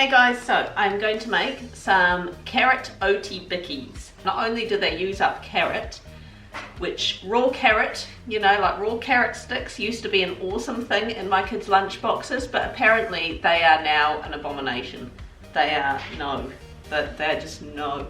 Hey guys, so I'm going to make some carrot oaty bickies. Not only do they use up carrot, which raw carrot, you know, like raw carrot sticks used to be an awesome thing in my kids' lunch boxes, but apparently they are now an abomination. They are they're just no.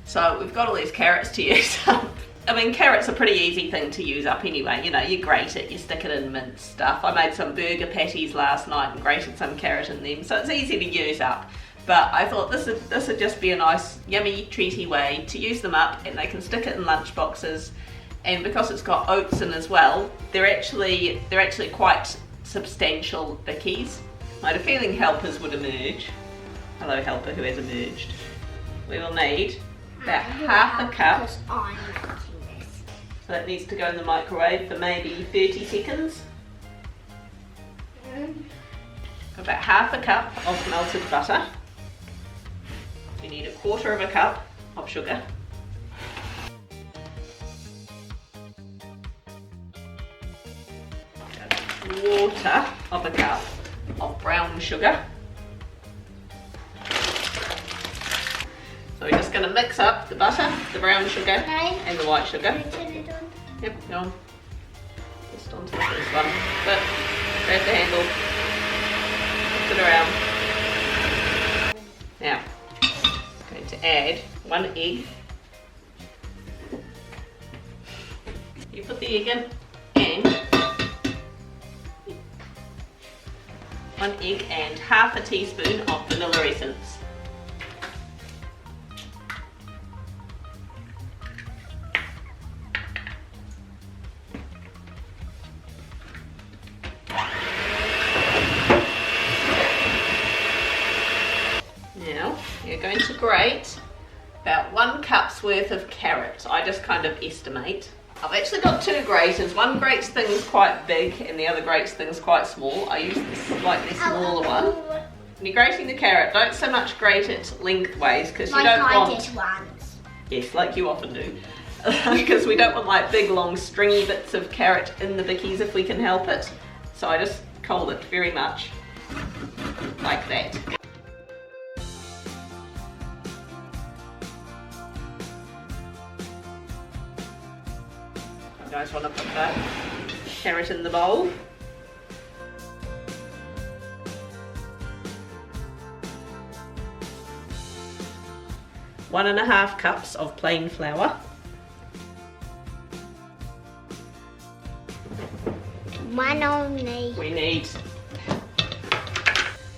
So we've got all these carrots to use up. I mean, carrots are a pretty easy thing to use up anyway. You know, you grate it, you stick it in minced stuff. I made some burger patties last night and grated some carrot in them, so it's easy to use up. But I thought this would just be a nice, yummy, treaty way to use them up, and they can stick it in lunch boxes. And because it's got oats in as well, they're actually quite substantial bickies. I had a feeling helpers would emerge. Hello, helper who has emerged. We will need about half a cup. So that needs to go in the microwave for maybe 30 seconds. About half a cup of melted butter. You need a quarter of a cup of sugar. A quarter of a cup of brown sugar. So we're just going to mix up the butter, the brown sugar, and the white sugar. Yep, go on. Just onto the first one. But grab the handle. Mix it around. Now, I'm going to add 1 egg. You put the egg in, and 1 egg and half a teaspoon of vanilla essence. Now you're going to grate about 1 cup's worth of carrot. I just kind of estimate. I've actually got 2 graters. One grates things quite big and the other grates things quite small. I use the slightly smaller one. When you're grating the carrot, don't so much grate it lengthways because you don't want... Like I did once. Yes, like you often do. Because we don't want like big long stringy bits of carrot in the bickies if we can help it. So I just cold it very much like that. You guys want to put the carrot in the bowl. One and a half cups of plain flour. 1 only. We need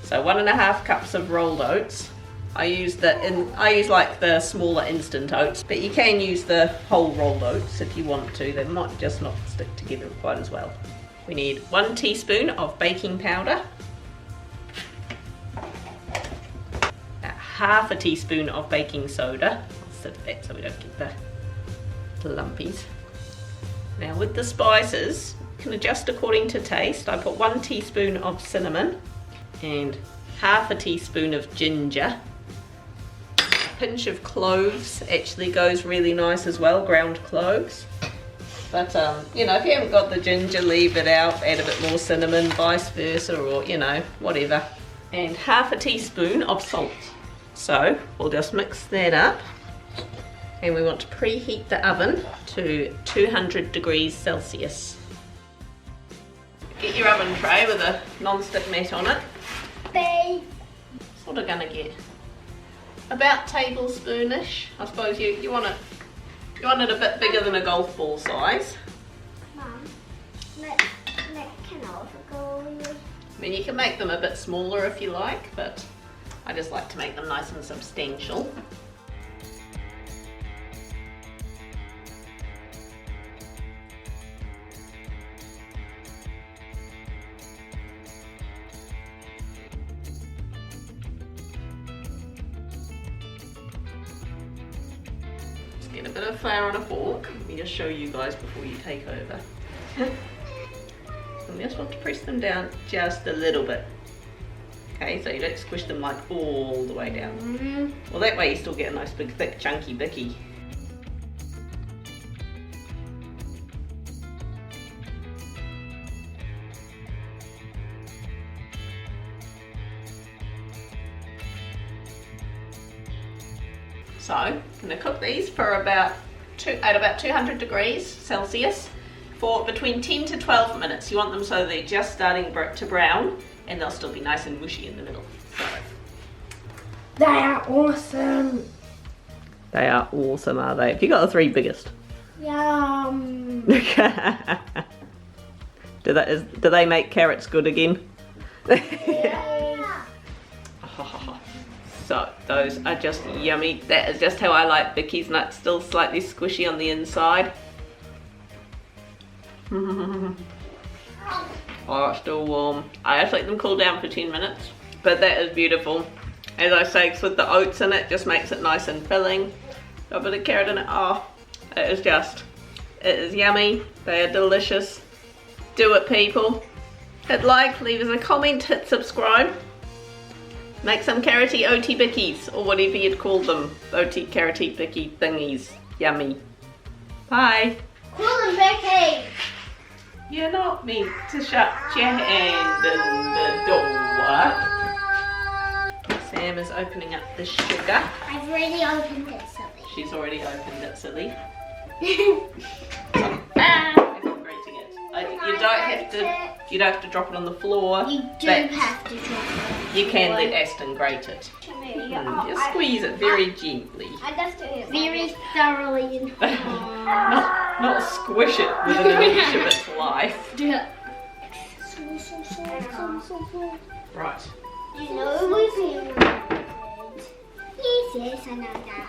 1.5 cups of rolled oats. I use like the smaller instant oats, but you can use the whole rolled oats if you want to. They might just not stick together quite as well. We need 1 teaspoon of baking powder, about half a teaspoon of baking soda. I'll set that so we don't get the lumpies. Now with the spices, you can adjust according to taste. I put 1 teaspoon of cinnamon and half a teaspoon of ginger. A pinch of cloves actually goes really nice as well, ground cloves. But you know, if you haven't got the ginger, leave it out, add a bit more cinnamon, vice versa, or you know, whatever. And half a teaspoon of salt. So we'll just mix that up. And we want to preheat the oven to 200 degrees Celsius. Get your oven tray with a non-stick mat on it. Sort of gonna get about tablespoonish. I suppose you want it a bit bigger than a golf ball size. Mum, can I also go with? I mean, you can make them a bit smaller if you like, but I just like to make them nice and substantial. Get a bit of flour on a fork. Let me just show you guys before you take over. And we just want to press them down just a little bit. Okay, so you don't squish them like all the way down. Well, that way you still get a nice big thick chunky bicky. So I'm going to cook these for at about 200 degrees Celsius for between 10 to 12 minutes. You want them so they're just starting to brown and they'll still be nice and mushy in the middle. So. They are awesome. They are awesome, are they? Have you got the 3 biggest? Yum. Do they make carrots good again? Yeah. So those are just yummy. That is just how I like Vicky's nuts, still slightly squishy on the inside. Oh, it's still warm. I just let them cool down for 10 minutes, but that is beautiful. As I say, it's with the oats in it, just makes it nice and filling. Got a bit of carrot in it. Oh, it is yummy. They are delicious. Do it, people. Hit like, leave us a comment, hit subscribe. Make some carroty oaty bickies, or whatever you'd call them. Oaty, carroty, bicky thingies. Yummy. Bye. Call them Becky. You're not meant to shut your hand in the door. Sam is opening up the sugar. I've already opened it, silly. She's already opened it, silly. Grating it. You don't have to drop it on the floor. You do have to drop it. You can let Aston grate it. Just squeeze it very gently. I just do it very thoroughly. Not squish it within an inch of its life. Right. You know, yes, I know that.